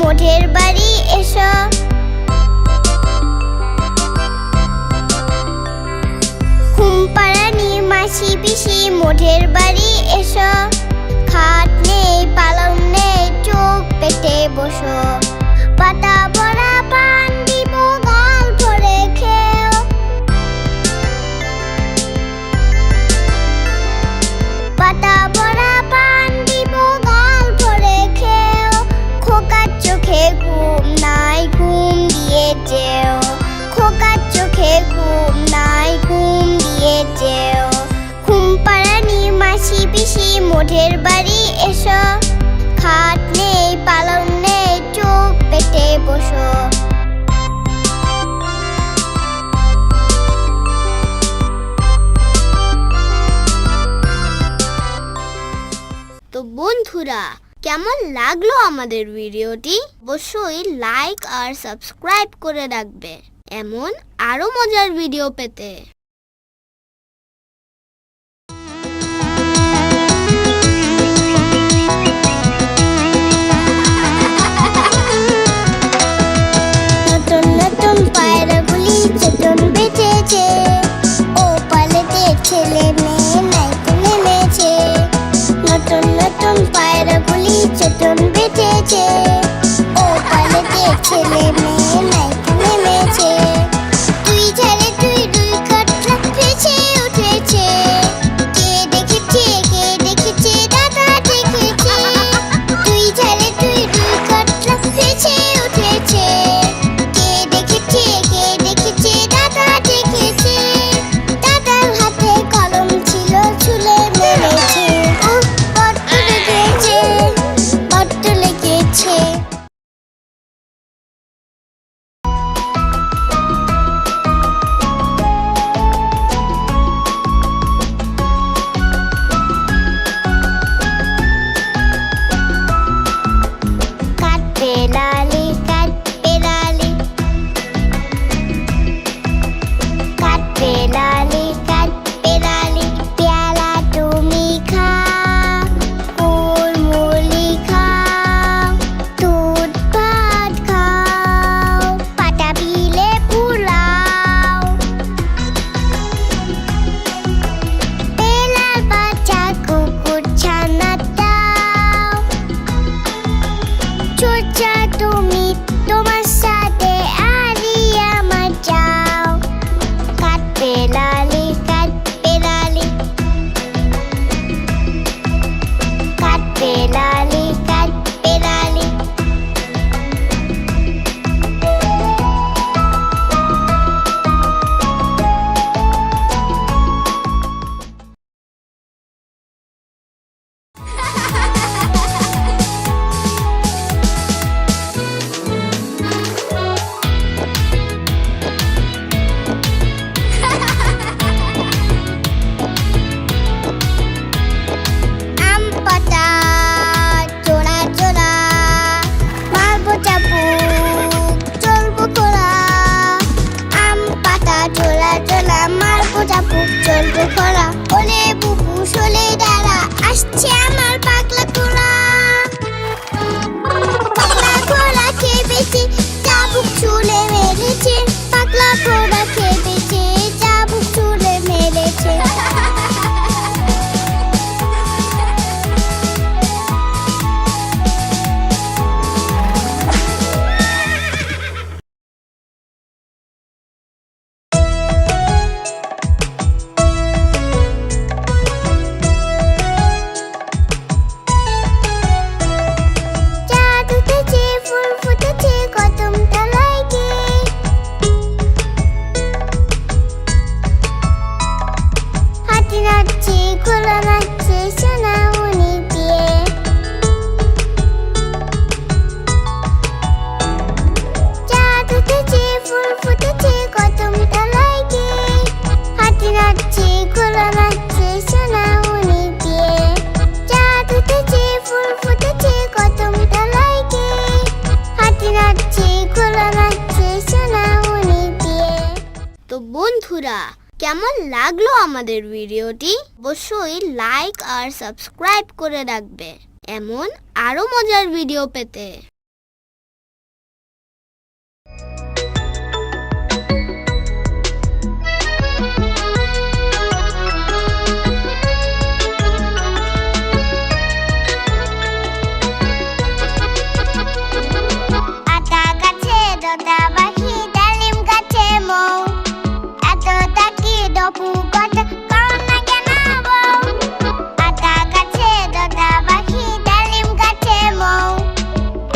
মোঢের বাড়ি এসো, ঘুমপাড়ানি মাসি পিসি মোঢের বাড়ি এসো। খাট নেই পালং নেই চোখ পেটে বসো, পাতা ভরা পান দিব গাল ভরে খেও। পাতা ভরা পান দিব গাল ভরে খেও। খোকার চোখে ঘুম নাই ঘুম দিয়ে যেও, খোকার চোখে ঘুম নাই ঘুম দিয়ে যেও। ঘুমপাড়ানি মাসি পিসি মোঢের বাড়ি এসো। খাট নেই পালং নেই চোখ পেটে বসো। তো বন্ধুরা, কেমন লাগলো আমাদের ভিডিওটি? অবশ্যই লাইক আর সাবস্ক্রাইব করে রাখবে এমন আরো মজার ভিডিও পেতে। নতুন নতুন পায়রাগুলি চেতন বেঁচেছে, ও পালেতে ছেলে মেয়ে নাইতে নেমেছে। বেতন বেঁচেছে। ও পালেতে ছেলে মেয়ে নাইতে নেমেছে। তুই ঝালে তুই দুই কাতলা ভেসে উঠেছে। কে দেখেছে দাদা দেখেছে। তুই ঝালে তুই দুই কাতলা ভেসে উঠেছে। কে দেখেছে দাদা দেখেছে। দাদার হাতে কলম ছিল চুলে মেরেছে। বড্ড লেগেছে, বড্ড লেগেছে। কাটবে লালি কাটবে লালি, কাটবে লালি কাটবে লালি। পেয়ালা তুমি খাও, কুলমুলি খাও, দুধ ভাত খাও, পাটা বিলে পোলাও। বেলাল বাচ্চা কুকুর ছানা দাও। চোরচা তুমি তোমার সাথে আরি আমার যাও। কাটবে লালি কাটবে লালি, কাটবে লালি কাটবে লালি। আম পাতা চোরা চোরা, মারবো চাবুক চলবো খোলা। আম পাতা চোরা চোরা, মারবো চাবুক চলবো খোলা। ওলে বুবু শোলে দাঁড়া, আসছে আমার পাগলা খোলা। পাগলা খোলা খেয়েছে, চাবুক চুলে মেরেছে। পাগলা খোলা খেয়েছে, চাবুক চুলে মেরেছে। চাঁদ উঠেছে, ফুল ফুটেছে কদম তলায় গিয়ে। হাতি নাচছে, ঘোড়া নাচছে সোনামণি দিয়ে। চাঁদ উঠেছে, ফুল ফুটেছে কদম তলায় গিয়ে। হাতি নাচছে, ঘোড়া নাচছে সোনামণি দিয়ে। চাঁদ উঠেছে, ফুল ফুটেছে কদম তলায় গিয়ে। হাতি নাচছে, ঘোড়া নাচছে সোনামণি দিয়ে। তো বন্ধুরা, কেমন লাগলো আমাদের ভিডিওটি? অবশ্যই লাইক আর সাবস্ক্রাইব করে রাখবে এমন আরো মজার ভিডিও পেতে। আতা গাছে দোতা পাখি, ডালিম গাছে মৌ। এত তাকি দপু কথা কও না কেন বউ? আতা গাছে দোতা পাখি, ডালিম গাছে মৌ।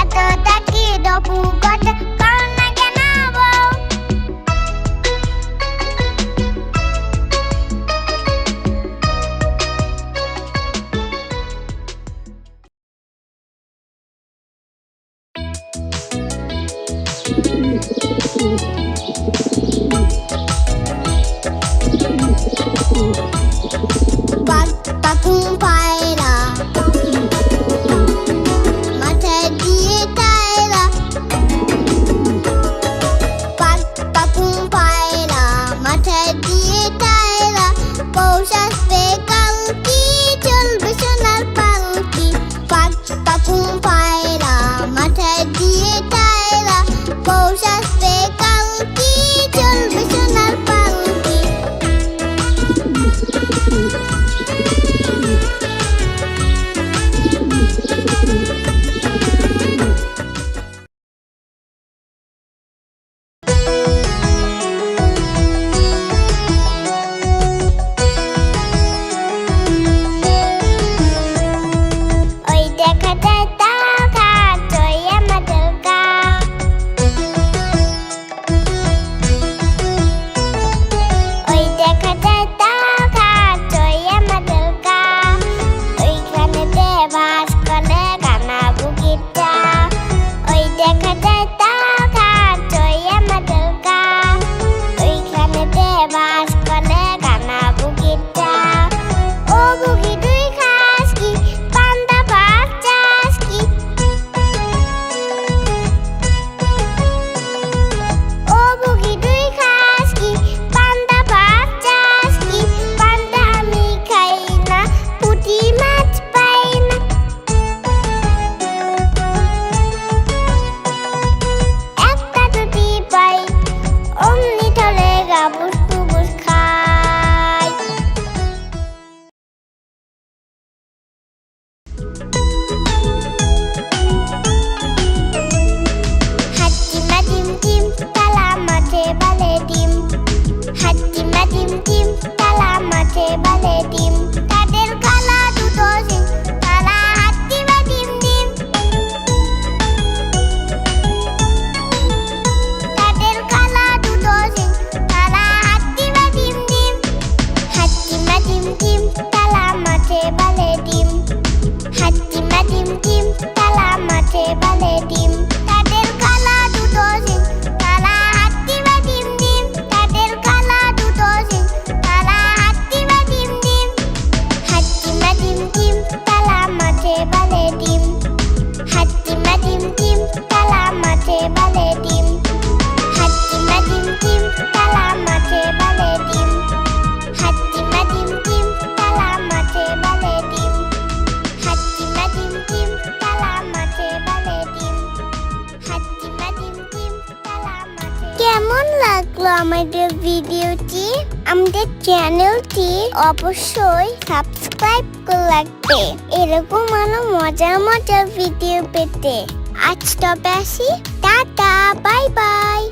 এত তাকি দপু কথা কও না কেন বউ? পাখুম পায়রা মাথায় দিয়ে টায়রা। পাখুম পায়রা মাথায় দিয়ে টায়রা। পৌষ আসবে কালকি, চলবে সোনার পালকি। পাখুম পায়রা মাথায় দিয়ে টায়রা। পৌষ আসবে কাল লাগলো আমাদের ভিডিওটি, আমাদের চ্যানেলটি অবশ্যই সাবস্ক্রাইব করে রাখবে এরকম আরো মজার মজার ভিডিও পেতে। আজ তবে আসি, টাটা, বাই বাই।